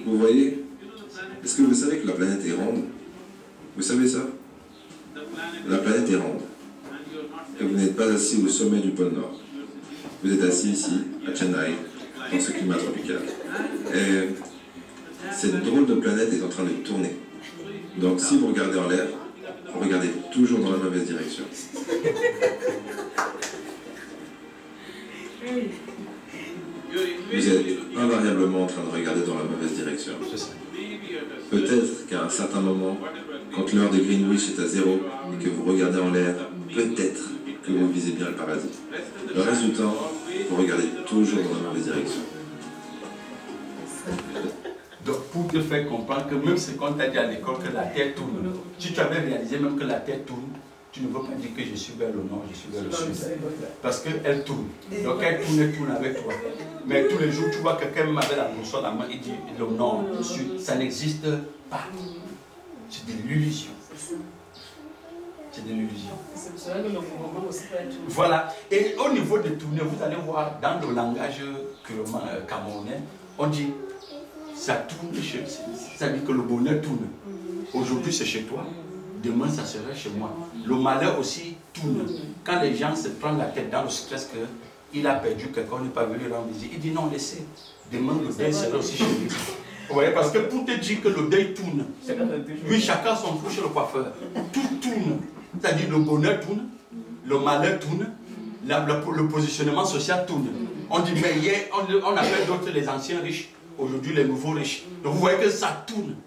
Vous voyez? Est-ce que vous savez que la planète est ronde? Vous savez ça? La planète est ronde. Et vous n'êtes pas assis au sommet du pôle Nord. Vous êtes assis ici, à Chennai, dans ce climat tropical. Et cette drôle de planète est en train de tourner. Donc si vous regardez en l'air, vous regardez toujours dans la mauvaise direction. Vous êtes invariablement en train de regarder dans la mauvaise direction. Peut-être qu'à un certain moment, quand l'heure de Greenwich est à 0 et que vous regardez en l'air, peut-être que vous visez bien le paradis. Le reste du temps, vous regardez toujours dans la mauvaise direction. Donc, pour te faire comprendre que même ce qu'on t'a dit à l'école, que la Terre tourne, si tu avais réalisé même que la Terre tourne, tu ne veux pas dire que je suis vers le nord, je suis vers le sud. Parce qu'elle tourne. Donc elle tourne avec toi. Mais tous les jours, tu vois quelqu'un même avec la boussole à la main, il dit le nord, le sud. Ça n'existe pas. C'est de l'illusion. C'est de l'illusion. Voilà. Et au niveau de tourner, vous allez voir dans le langage camerounais, on dit ça tourne chez. Ça dit que le bonheur tourne. Aujourd'hui c'est chez toi. Demain, ça serait chez moi. Le malheur aussi tourne. Quand les gens se prennent la tête dans le stress qu'il a perdu quelqu'un, on n'est pas venu rendre visite, il dit non, laissez. Demain, le deuil sera aussi chez lui. Vous voyez, parce que pour te dire que le deuil tourne, oui, chacun son trou chez le coiffeur. Tout tourne. C'est-à-dire le bonheur tourne, le malheur tourne, le positionnement social tourne. On dit, mais hier, on appelle d'autres les anciens riches, aujourd'hui les nouveaux riches. Donc vous voyez que ça tourne.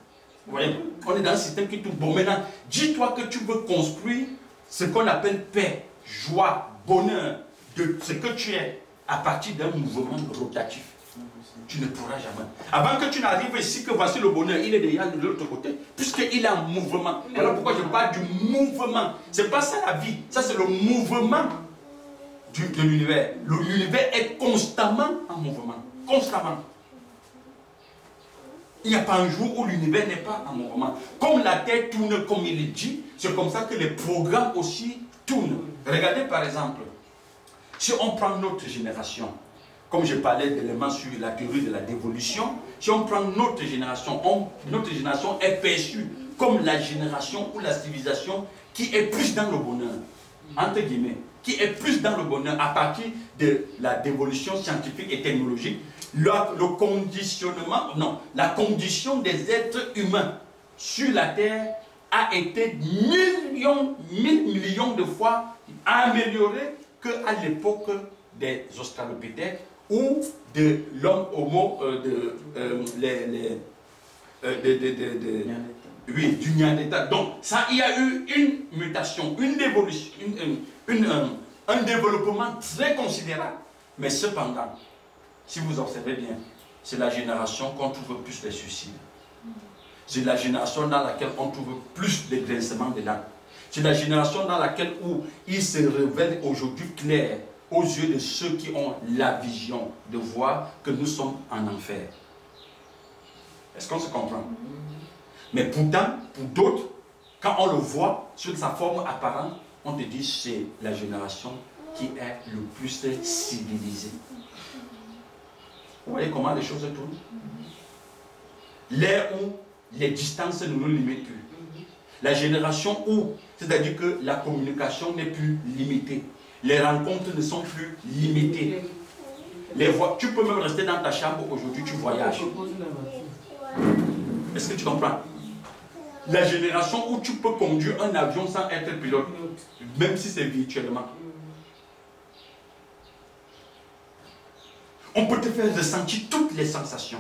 Vous voyez, on est dans un système qui tourne. Bon, maintenant, dis-toi que tu veux construire ce qu'on appelle paix, joie, bonheur, de ce que tu es, à partir d'un mouvement rotatif. Tu ne pourras jamais. Avant que tu n'arrives ici, que voici le bonheur, il est déjà de l'autre côté, puisqu'il est en mouvement. Voilà pourquoi je parle du mouvement. Ce n'est pas ça la vie, ça c'est le mouvement de l'univers. L'univers est constamment en mouvement. Constamment. Il n'y a pas un jour où l'univers n'est pas en mouvement. Comme la Terre tourne comme il est dit, c'est comme ça que les programmes aussi tournent. Regardez par exemple, si on prend notre génération, comme je parlais d'éléments sur la théorie de la dévolution, si on prend notre génération est perçue comme la génération ou la civilisation qui est plus dans le bonheur, entre guillemets, qui est plus dans le bonheur à partir de la dévolution scientifique et technologique. Le conditionnement, non, la condition des êtres humains sur la Terre a été mille millions de fois améliorée qu'à l'époque des Australopithèques ou de l'homme homo du Néandertal. Donc, ça, il y a eu une mutation, une évolution, un développement très considérable. Mais cependant, si vous observez bien, c'est la génération qu'on trouve plus les suicides. C'est la génération dans laquelle on trouve plus les grincements des dents. C'est la génération dans laquelle où il se révèle aujourd'hui clair aux yeux de ceux qui ont la vision de voir que nous sommes en enfer. Est-ce qu'on se comprend? Mais pourtant, pour d'autres, quand on le voit sur sa forme apparente, on te dit c'est la génération qui est le plus civilisée. Vous voyez comment les choses tournent? L'ère où les distances ne nous limitent plus. La génération où, c'est-à-dire que la communication n'est plus limitée. Les rencontres ne sont plus limitées. Tu peux même rester dans ta chambre aujourd'hui, tu voyages. Est-ce que tu comprends? La génération où tu peux conduire un avion sans être pilote, même si c'est virtuellement. On peut te faire ressentir toutes les sensations.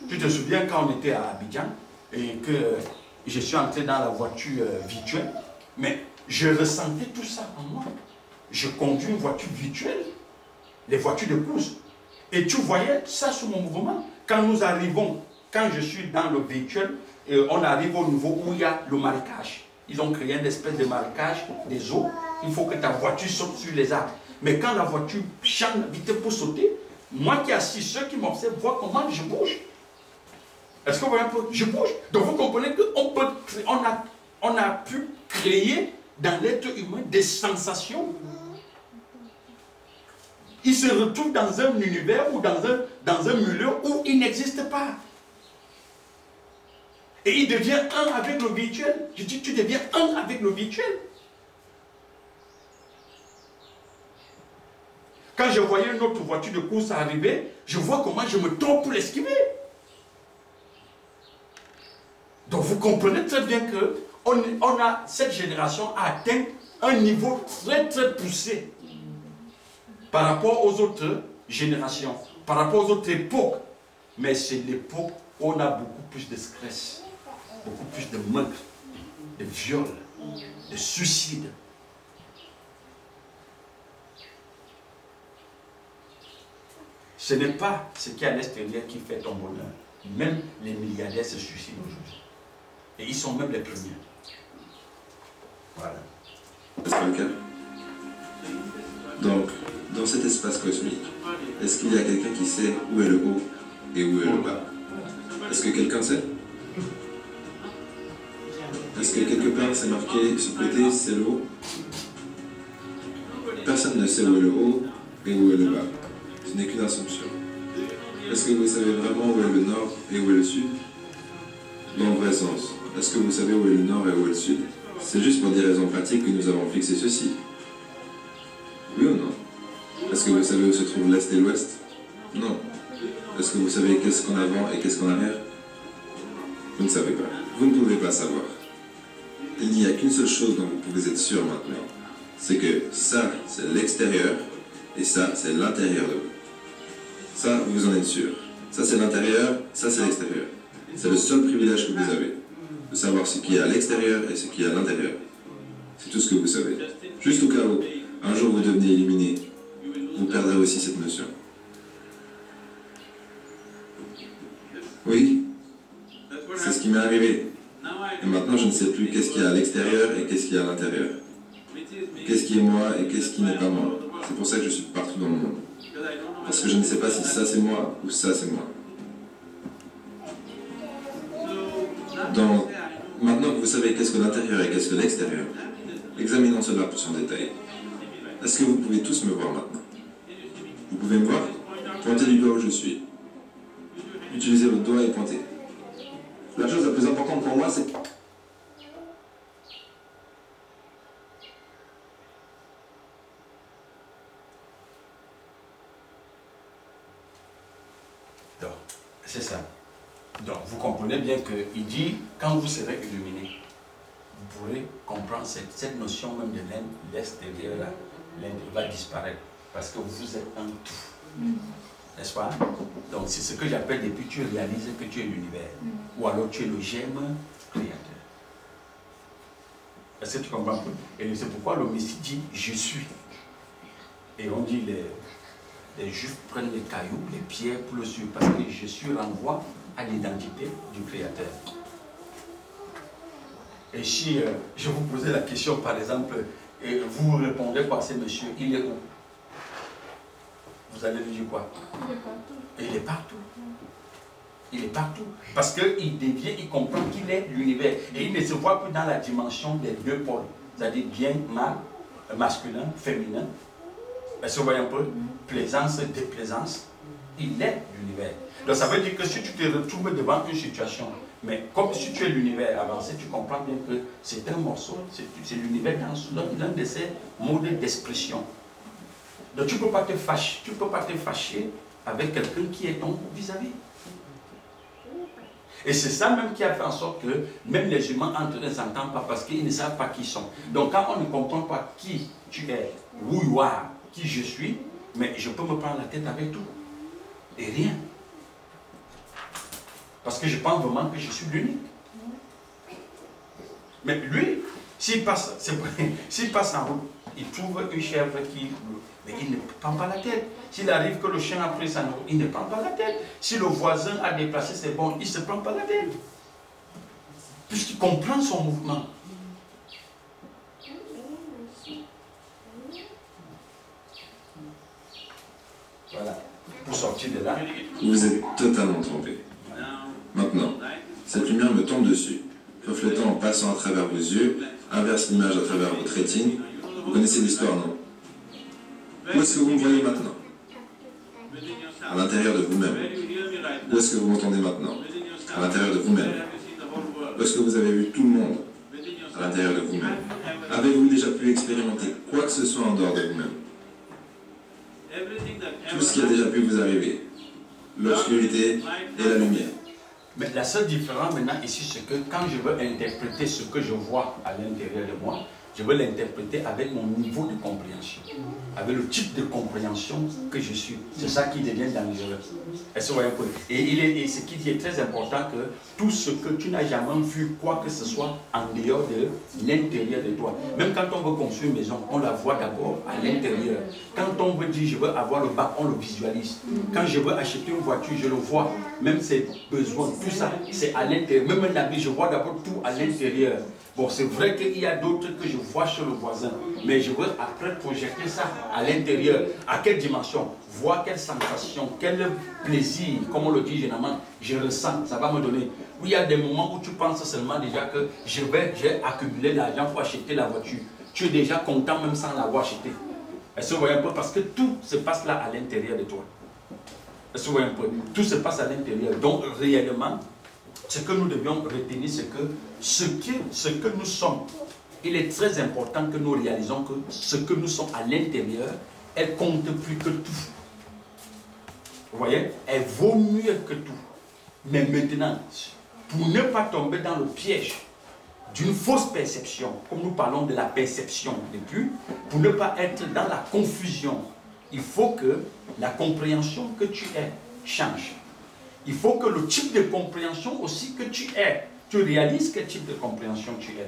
Tu te souviens quand on était à Abidjan et que je suis entré dans la voiture virtuelle, mais je ressentais tout ça en moi. Je conduis une voiture virtuelle, les voitures de course. Et tu voyais ça sur mon mouvement. Quand nous arrivons, quand je suis dans le virtuel, on arrive au niveau où il y a le marécage. Ils ont créé une espèce de marécage des eaux. Il faut que ta voiture saute sur les arbres. Mais quand la voiture change vite pour sauter, moi qui assis, ceux qui m'observent voient comment je bouge. Est-ce que vous voyez un peu? Je bouge. Donc vous comprenez qu'on a pu créer dans l'être humain des sensations. Il se retrouve dans un univers ou dans un milieu où il n'existe pas. Et il devient un avec le virtuel. Je dis, tu deviens un avec le virtuel. Quand je voyais une autre voiture de course arriver, je vois comment je me trompe pour l'esquiver. Donc vous comprenez très bien que cette génération a atteint un niveau très très poussé par rapport aux autres générations, par rapport aux autres époques. Mais c'est l'époque où on a beaucoup plus de stress, beaucoup plus de meurtres, de viols, de suicides. Ce n'est pas ce qui est à l'extérieur qui fait ton bonheur. Même les milliardaires se suicident aujourd'hui. Et ils sont même les premiers. Voilà. Est-ce que le cas? Donc, dans cet espace cosmique, est-ce qu'il y a quelqu'un qui sait où est le haut et où est le bas? Est-ce que quelqu'un sait? Est-ce que quelque part c'est marqué ce côté c'est le haut? Personne ne sait où est le haut et où est le bas. Ce n'est qu'une assumption. Est-ce que vous savez vraiment où est le nord et où est le sud? Dans le vrai sens, est-ce que vous savez où est le nord et où est le sud? C'est juste pour des raisons pratiques que nous avons fixé ceci. Oui ou non? Est-ce que vous savez où se trouve l'est et l'ouest? Non. Est-ce que vous savez qu'est-ce qu'en avant et qu'est-ce qu'en arrière? Vous ne savez pas. Vous ne pouvez pas savoir. Il n'y a qu'une seule chose dont vous pouvez être sûr maintenant. C'est que ça, c'est l'extérieur et ça, c'est l'intérieur de vous. Ça, vous en êtes sûr. Ça, c'est l'intérieur, ça, c'est l'extérieur. C'est le seul privilège que vous avez. De savoir ce qui est à l'extérieur et ce qui est à l'intérieur. C'est tout ce que vous savez. Juste au cas où, un jour vous devenez éliminé, vous perdrez aussi cette notion. Oui, c'est ce qui m'est arrivé. Et maintenant, je ne sais plus qu'est-ce qu'il y a à l'extérieur et qu'est-ce qu'il y a à l'intérieur. Qu'est-ce qui est moi et qu'est-ce qui n'est pas moi. C'est pour ça que je suis partout dans le monde. Parce que je ne sais pas si ça c'est moi ou ça c'est moi. Donc, maintenant que vous savez qu'est-ce que l'intérieur et qu'est-ce que l'extérieur, examinons cela plus en détail. Est-ce que vous pouvez tous me voir maintenant? Vous pouvez me voir? Pointez du doigt où je suis. Utilisez votre doigt et pointez. La chose la plus importante pour moi, c'est... Donc, c'est ça. Donc, vous comprenez bien qu'il dit, quand vous serez illuminé, vous pourrez comprendre cette notion même de l'extérieur, là, l'Inde va disparaître. Parce que vous êtes un tout. N'est-ce pas? Donc, c'est ce que j'appelle depuis tu réalises que tu es l'univers. Ou alors tu es le germe créateur. Est-ce que tu comprends? Et c'est pourquoi le Messie dit je suis. Et on dit les Juifs prennent les cailloux, les pierres pour le suivre. Parce que je suis renvoie à l'identité du Créateur. Et si je vous posais la question, par exemple, et vous répondez quoi, c'est monsieur, il est où? Vous allez lui dire quoi? Il est partout. Il est partout. Parce qu'il devient, il comprend qu'il est l'univers. Et il ne se voit plus dans la dimension des deux pôles. C'est-à-dire bien, mal, masculin, féminin. Est-ce que vous voyez un peu? Plaisance, déplaisance. Il est l'univers. Donc ça veut dire que si tu te retrouves devant une situation, mais comme si tu es l'univers avancé, tu comprends bien que c'est un morceau, c'est l'univers dans l'un de ses modes d'expression. Donc tu ne peux pas te fâcher avec quelqu'un qui est ton vis-à-vis. Et c'est ça même qui a fait en sorte que même les humains entre eux ne s'entendent pas parce qu'ils ne savent pas qui ils sont. Donc quand on ne comprend pas qui tu es, who you are, qui je suis, mais je peux me prendre la tête avec tout. Et rien. Parce que je pense vraiment que je suis l'unique. Mais lui, s'il passe en route, il trouve une chèvre qui... Mais il ne prend pas la tête. S'il arrive que le chien a pris sa nourriture, il ne prend pas la tête. Si le voisin a déplacé ses bornes, il ne se prend pas la tête. Puisqu'il comprend son mouvement. Voilà. Pour sortir de là. Vous êtes totalement trompé. Maintenant, cette lumière me tombe dessus, reflétant en passant à travers vos yeux, inverse l'image à travers votre rétine. Vous connaissez l'histoire, non? Où est-ce que vous me voyez maintenant? À l'intérieur de vous-même. Où est-ce que vous m'entendez maintenant? À l'intérieur de vous-même. lorsque vous avez vu tout le monde à l'intérieur de vous-même? Avez-vous déjà pu expérimenter quoi que ce soit en dehors de vous-même? Tout ce qui a déjà pu vous arriver, l'obscurité et la lumière. Mais la seule différence maintenant ici, c'est que quand je veux interpréter ce que je vois à l'intérieur de moi, je veux l'interpréter avec mon niveau de compréhension, avec le type de compréhension que je suis. C'est ça qui devient dangereux. Est-ce que vous voyez un peu? Et ce qui est très important, que tout ce que tu n'as jamais vu, quoi que ce soit, en dehors de l'intérieur de toi. Même quand on veut construire une maison, on la voit d'abord à l'intérieur. Quand on veut dire je veux avoir le bac, on le visualise. Quand je veux acheter une voiture, je le vois. Même ses besoins, tout ça, c'est à l'intérieur. Même un habit, je vois d'abord tout à l'intérieur. Bon, c'est vrai qu'il y a d'autres que je vois chez le voisin, mais je veux après projeter ça à l'intérieur. À quelle dimension? Voir quelle sensation, quel plaisir, comme on le dit généralement, je ressens, ça va me donner. Oui, il y a des moments où tu penses seulement déjà que j'ai accumulé l'argent pour acheter la voiture. Tu es déjà content même sans l'avoir acheté. Est-ce que vous voyez un peu? Parce que tout se passe là à l'intérieur de toi. Est-ce que vous voyez un peu? Tout se passe à l'intérieur. Donc réellement, ce que nous devions retenir, c'est que ce que nous sommes, il est très important que nous réalisons que ce que nous sommes à l'intérieur, elle compte plus que tout. Vous voyez? Elle vaut mieux que tout. Mais maintenant, pour ne pas tomber dans le piège d'une fausse perception, comme nous parlons de la perception depuis, pour ne pas être dans la confusion, il faut que la compréhension que tu aies change. Il faut que le type de compréhension aussi que tu aies, tu réalises quel type de compréhension tu es.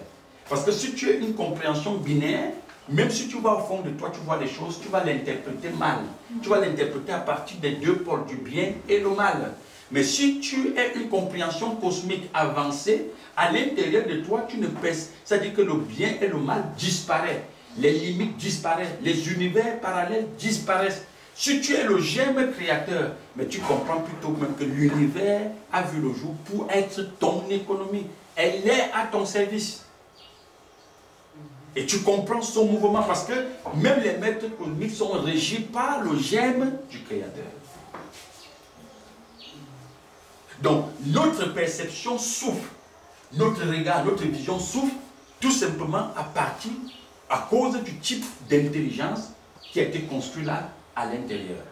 Parce que si tu as une compréhension binaire, même si tu vas au fond de toi, tu vois les choses, tu vas l'interpréter mal. Tu vas l'interpréter à partir des deux pôles du bien et le mal. Mais si tu as une compréhension cosmique avancée, à l'intérieur de toi, tu ne pèses. C'est-à-dire que le bien et le mal disparaissent. Les limites disparaissent. Les univers parallèles disparaissent. Si tu es le germe créateur, mais tu comprends plutôt même que l'univers a vu le jour pour être ton économie. Elle est à ton service. Et tu comprends son mouvement parce que même les maîtres cosmiques sont régis par le germe du créateur. Donc, notre perception souffre, notre regard, notre vision souffre tout simplement à cause du type d'intelligence qui a été construit là à l'intérieur.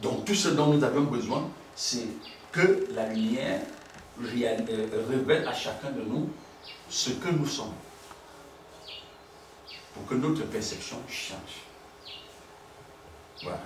Donc, tout ce dont nous avons besoin, c'est que la lumière révèle à chacun de nous ce que nous sommes, pour que notre perception change. Voilà.